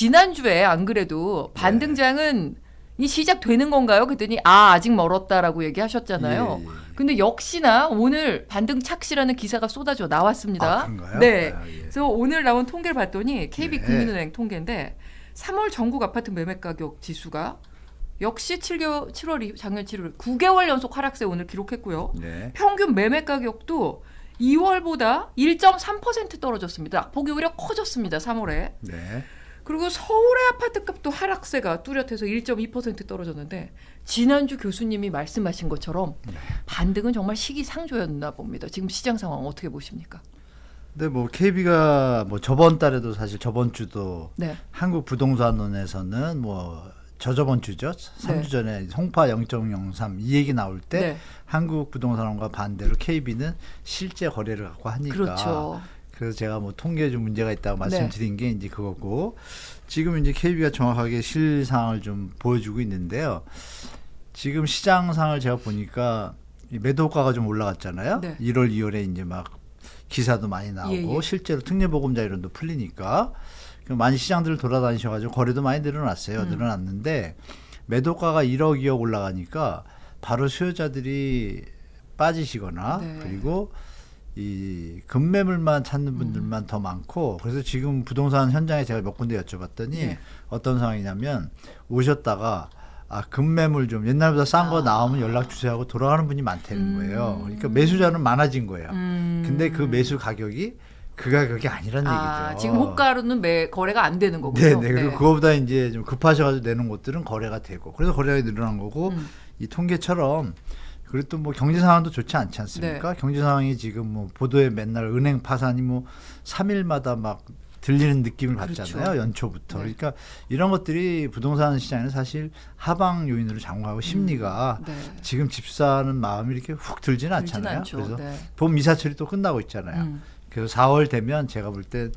지난주에 안 그래도 반등장은 이 시작되는 건가요? 그랬더니 아직 멀었다라고 얘기하셨잖아요. 예, 예. 근데 역시나 오늘 반등 착시라는 기사가 쏟아져 나왔습니다. 아, 그런가요? 네. 아, 예. 그래서 오늘 나온 통계를 봤더니 KB국민은행 네. 통계인데 3월 전국 아파트 매매 가격 지수가 역시 7월 작년 7월 9개월 연속 하락세 오늘 기록했고요. 네. 평균 매매 가격도 2월보다 1.3% 떨어졌습니다. 낙폭이 오히려 커졌습니다. 3월에. 네. 그리고 서울의 아파트값도 하락세가 뚜렷해서 1.2% 떨어졌는데 지난주 교수님이 말씀하신 것처럼 반등은 정말 시기상조였나 봅니다. 지금 시장 상황 어떻게 보십니까? 근데 뭐 KB가 뭐 저번 달에도 사실 저번 주도 네. 한국 부동산론에서는 뭐 저저번 주죠. 3주 전에 송파 0.03 이 얘기 나올 때 네. 한국 부동산원과 반대로 KB는 실제 거래를 갖고 하니까 그렇죠. 그래서 제가 뭐 통계에 좀 문제가 있다고 말씀드린 게 이제 그거고 지금 이제 KB가 정확하게 실상을 좀 보여주고 있는데요. 지금 시장상을 제가 보니까 이 매도 효과가 좀 올라갔잖아요. 네. 1월, 2월에 이제 막 기사도 많이 나오고 예, 예. 실제로 특례보금자 이론도 풀리니까 많이 시장들을 돌아다니셔가지고 거래도 많이 늘어났어요. 늘어났는데 매도가가 1억, 2억 올라가니까 바로 수요자들이 빠지시거나 네. 그리고 이 급매물만 찾는 분들만 더 많고 그래서 지금 부동산 현장에 제가 몇 군데 여쭤봤더니 네. 어떤 상황이냐면 오셨다가 급매물 좀 옛날보다 싼 거 나오면 연락 주세요 하고 돌아가는 분이 많다는 거예요. 그러니까 매수자는 많아진 거예요. 근데 그 매수 가격이 그 가격이 아니란 얘기죠. 지금 호가로는 거래가 안 되는 거군요. 네. 그리고 그거보다 이제 좀 급하셔가지고 내는 곳들은 거래가 되고 그래서 거래가 늘어난 거고 이 통계처럼 그리고 또 뭐 경제 상황도 좋지 않지 않습니까? 네. 경제 상황이 지금 뭐 보도에 맨날 은행 파산이 뭐 3일마다 막 들리는 느낌을 받잖아요. 그렇죠. 연초부터. 네. 그러니까 이런 것들이 부동산 시장에는 사실 하방 요인으로 작용하고 심리가 네. 지금 집 사는 마음이 이렇게 훅 들지는 않잖아요. 않죠. 그래서 네. 봄 이사철이 또 끝나고 있잖아요. 그래서 4월 되면 제가 볼 때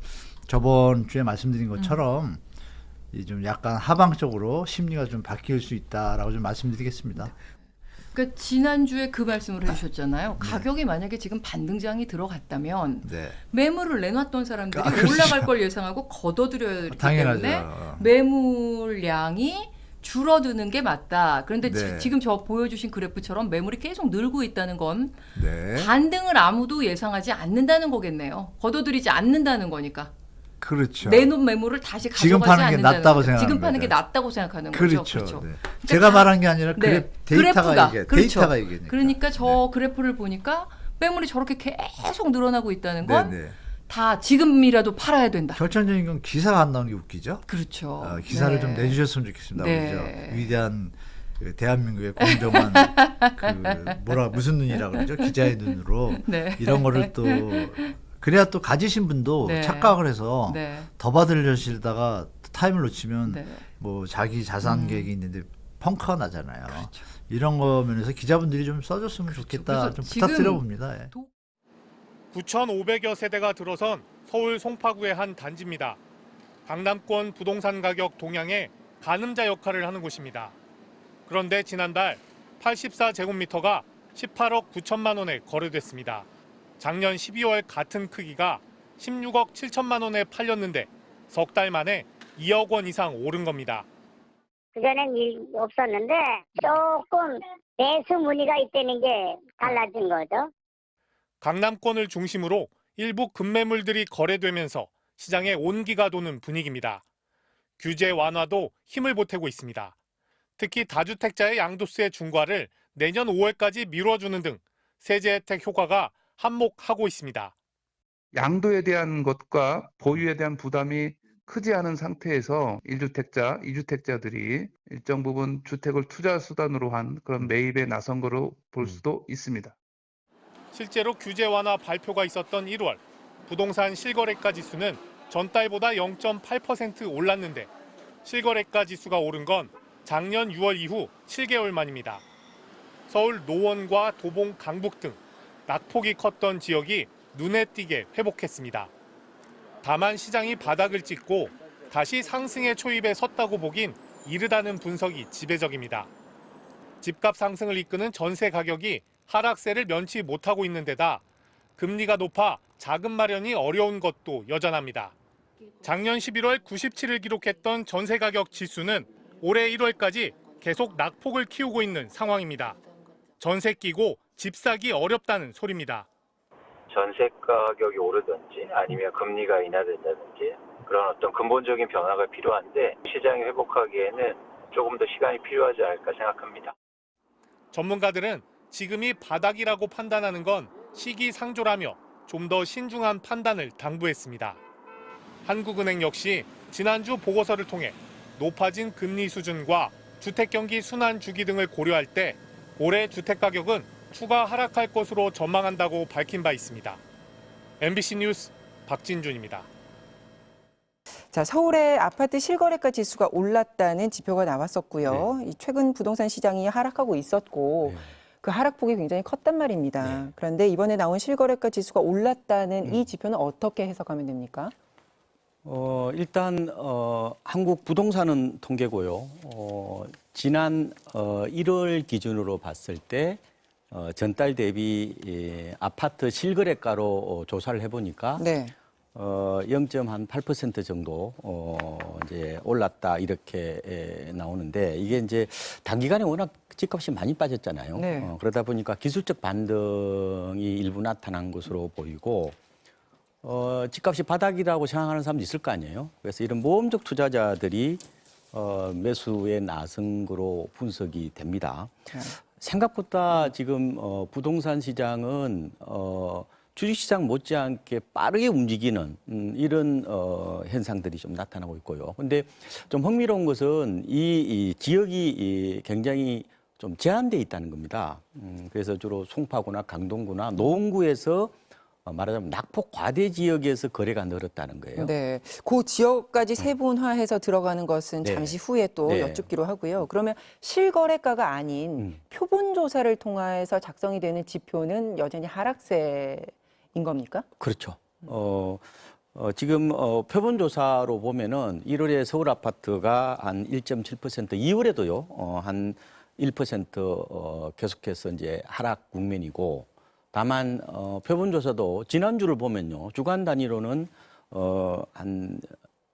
저번 주에 말씀드린 것처럼 이 좀 약간 하방 쪽으로 심리가 좀 바뀔 수 있다라고 좀 말씀드리겠습니다. 그러니까 지난주에 그 말씀을 해주셨잖아요. 가격이 만약에 지금 반등장이 들어갔다면 네. 매물을 내놨던 사람들이 그렇죠. 올라갈 걸 예상하고 걷어들여야 되기 당연하죠. 때문에 매물량이 줄어드는 게 맞다. 그런데 네. 지금 저 보여주신 그래프처럼 매물이 계속 늘고 있다는 건 네. 반등을 아무도 예상하지 않는다는 거겠네요. 걷어들이지 않는다는 거니까. 그렇죠. 내놓은 매물을 다시 지금 가져가지 파는 게 않는다는 낫다고 거죠. 생각하는 지금 파는 게 거죠. 낫다고 생각하는 그렇죠. 거죠. 그렇죠. 네. 그러니까 제가 말한 게 아니라 네. 데이터가 그래프가, 이게 그렇죠. 데이터가 얘기니까. 그러니까 저 그래프를 보니까 매물이 저렇게 계속 늘어나고 있다는 건 네네. 다 지금이라도 팔아야 된다. 결정적인 건 기사가 안 나오는 게 웃기죠. 그렇죠. 기사를 네. 좀 내주셨으면 좋겠습니다. 네. 그죠? 위대한 그 대한민국의 공정한 무슨 눈이라 그러죠? 기자의 눈으로 네. 이런 거를 또 그래야 또 가지신 분도 네. 착각을 해서 네. 더 받으려시다가 타임을 놓치면 네. 뭐 자기 자산 계획이 있는데 펑크가 나잖아요. 그렇죠. 이런 거 면에서 기자분들이 좀 써줬으면 좋겠다 그래서 좀 지금 부탁드려봅니다. 예. 9,500여 세대가 들어선 서울 송파구의 한 단지입니다. 강남권 부동산 가격 동향에 가늠자 역할을 하는 곳입니다. 그런데 지난달 84제곱미터가 18억 9천만 원에 거래됐습니다. 작년 12월 같은 크기가 16억 7천만 원에 팔렸는데 석 달 만에 2억 원 이상 오른 겁니다. 그전엔 일 없었는데 조금 매수 문의가 있다는 게 달라진 거죠. 강남권을 중심으로 일부 급매물들이 거래되면서 시장에 온기가 도는 분위기입니다. 규제 완화도 힘을 보태고 있습니다. 특히 다주택자의 양도세 중과를 내년 5월까지 미뤄주는 등 세제 혜택 효과가 한몫하고 있습니다. 양도에 대한 것과 보유에 대한 부담이 크지 않은 상태에서 1주택자, 2주택자들이 일정 부분 주택을 투자 수단으로 한 그런 매입에 나선 거로 볼 수도 있습니다. 실제로 규제 완화 발표가 있었던 1월, 부동산 실거래가 지수는 전달보다 0.8% 올랐는데 실거래가 지수가 오른 건 작년 6월 이후 7개월 만입니다. 서울 노원과 도봉, 강북 등 낙폭이 컸던 지역이 눈에 띄게 회복했습니다. 다만 시장이 바닥을 찍고 다시 상승의 초입에 섰다고 보긴 이르다는 분석이 지배적입니다. 집값 상승을 이끄는 전세 가격이 하락세를 면치 못하고 있는 데다 금리가 높아 자금 마련이 어려운 것도 여전합니다. 작년 11월 97을 기록했던 전세 가격 지수는 올해 1월까지 계속 낙폭을 키우고 있는 상황입니다. 전세 끼고 집 사기 어렵다는 소리입니다. 전세 가격이 오르든지 아니면 금리가 인하된다든지 그런 어떤 근본적인 변화가 필요한데 시장이 회복하기에는 조금 더 시간이 필요하지 않을까 생각합니다. 전문가들은 지금이 바닥이라고 판단하는 건 시기상조라며 좀 더 신중한 판단을 당부했습니다. 한국은행 역시 지난주 보고서를 통해 높아진 금리 수준과 주택경기 순환 주기 등을 고려할 때 올해 주택가격은 추가 하락할 것으로 전망한다고 밝힌 바 있습니다. MBC 뉴스 박진준입니다. 자, 서울의 아파트 실거래가 지수가 올랐다는 지표가 나왔었고요. 이 최근 부동산 시장이 하락하고 있었고 그 하락폭이 굉장히 컸단 말입니다. 그런데 이번에 나온 실거래가 지수가 올랐다는 이 지표는 어떻게 해석하면 됩니까? 일단 한국 부동산은 통계고요. 지난 1월 기준으로 봤을 때 전달 대비 아파트 실거래가로 조사를 해보니까 네. 0.8% 정도 이제 올랐다 이렇게 나오는데 이게 이제 단기간에 워낙 집값이 많이 빠졌잖아요. 네. 그러다 보니까 기술적 반등이 일부 나타난 것으로 보이고 집값이 바닥이라고 생각하는 사람도 있을 거 아니에요. 그래서 이런 모험적 투자자들이 매수에 나선 거로 분석이 됩니다. 네. 생각보다 지금 부동산 시장은 주식시장 못지않게 빠르게 움직이는 이런 현상들이 좀 나타나고 있고요. 근데 좀 흥미로운 것은 이 지역이 굉장히 좀 제한돼 있다는 겁니다. 그래서 주로 송파구나 강동구나 노원구에서 말하자면 낙폭 과대 지역에서 거래가 늘었다는 거예요. 네. 그 지역까지 세분화해서 들어가는 것은 네. 잠시 후에 또 네. 여쭙기로 하고요. 그러면 실거래가가 아닌 표본 조사를 통해서 작성이 되는 지표는 여전히 하락세인 겁니까? 그렇죠. 지금 표본 조사로 보면은 1월에 서울 아파트가 한 1.7%, 2월에도요 한 1% 계속해서 이제 하락 국면이고, 다만 표본 조사도 지난주를 보면요 주간 단위로는 한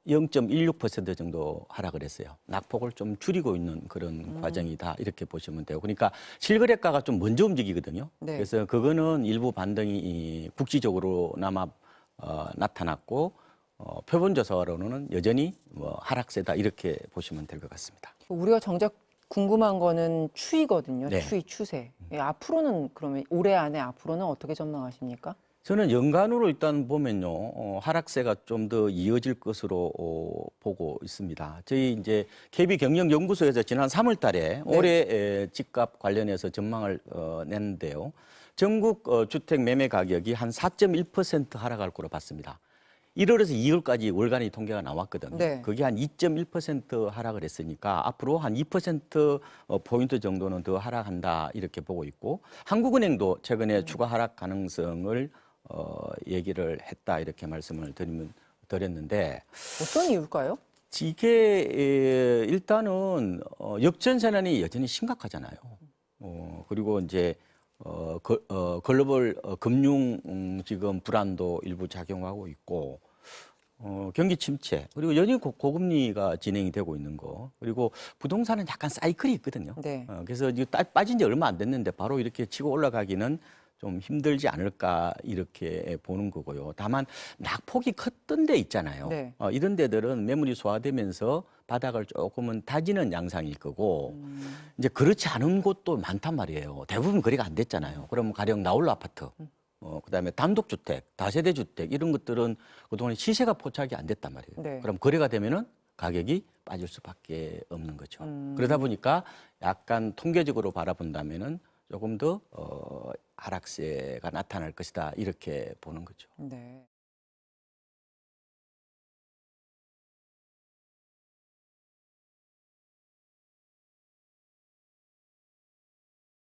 0.16% 정도 하락을 했어요. 낙폭을 좀 줄이고 있는 그런 과정이다 이렇게 보시면 돼요. 그러니까 실거래가가 좀 먼저 움직이거든요. 네. 그래서 그거는 일부 반등이 국지적으로나마 나타났고 표본 조사로는 여전히 하락세다 이렇게 보시면 될 것 같습니다. 우리가 정작 궁금한 거는 추이거든요. 네. 추이, 추세. 예, 앞으로는 그러면 올해 안에 앞으로는 어떻게 전망하십니까? 저는 연간으로 일단 보면요 하락세가 좀 더 이어질 것으로 보고 있습니다. 저희 이제 KB경영연구소에서 지난 3월달에 네. 올해 집값 관련해서 전망을 냈는데요. 전국 주택 매매 가격이 한 4.1% 하락할 거로 봤습니다. 1월에서 2월까지 월간의 통계가 나왔거든요. 네. 그게 한 2.1% 하락을 했으니까 앞으로 한 2% 포인트 정도는 더 하락한다 이렇게 보고 있고, 한국은행도 최근에 추가 하락 가능성을 얘기를 했다 이렇게 말씀을 드렸는데, 어떤 이유일까요? 이게 일단은 역전세난이 여전히 심각하잖아요. 그리고 이제 글로벌 금융 지금 불안도 일부 작용하고 있고, 경기 침체, 그리고 연일 고금리가 진행이 되고 있는 거, 그리고 부동산은 약간 사이클이 있거든요. 네. 그래서 이거 빠진 지 얼마 안 됐는데 바로 이렇게 치고 올라가기는 좀 힘들지 않을까 이렇게 보는 거고요. 다만 낙폭이 컸던 데 있잖아요. 네. 이런 데들은 매물이 소화되면서 바닥을 조금은 다지는 양상일 거고, 이제 그렇지 않은 곳도 많단 말이에요. 대부분 거래가 안 됐잖아요. 그러면 가령 나홀로 아파트, 그다음에 단독주택, 다세대 주택 이런 것들은 그동안 시세가 포착이 안 됐단 말이에요. 네. 그럼 거래가 되면은 가격이 빠질 수밖에 없는 거죠. 그러다 보니까 약간 통계적으로 바라본다면은 조금 더 하락세가 나타날 것이다 이렇게 보는 거죠. 네.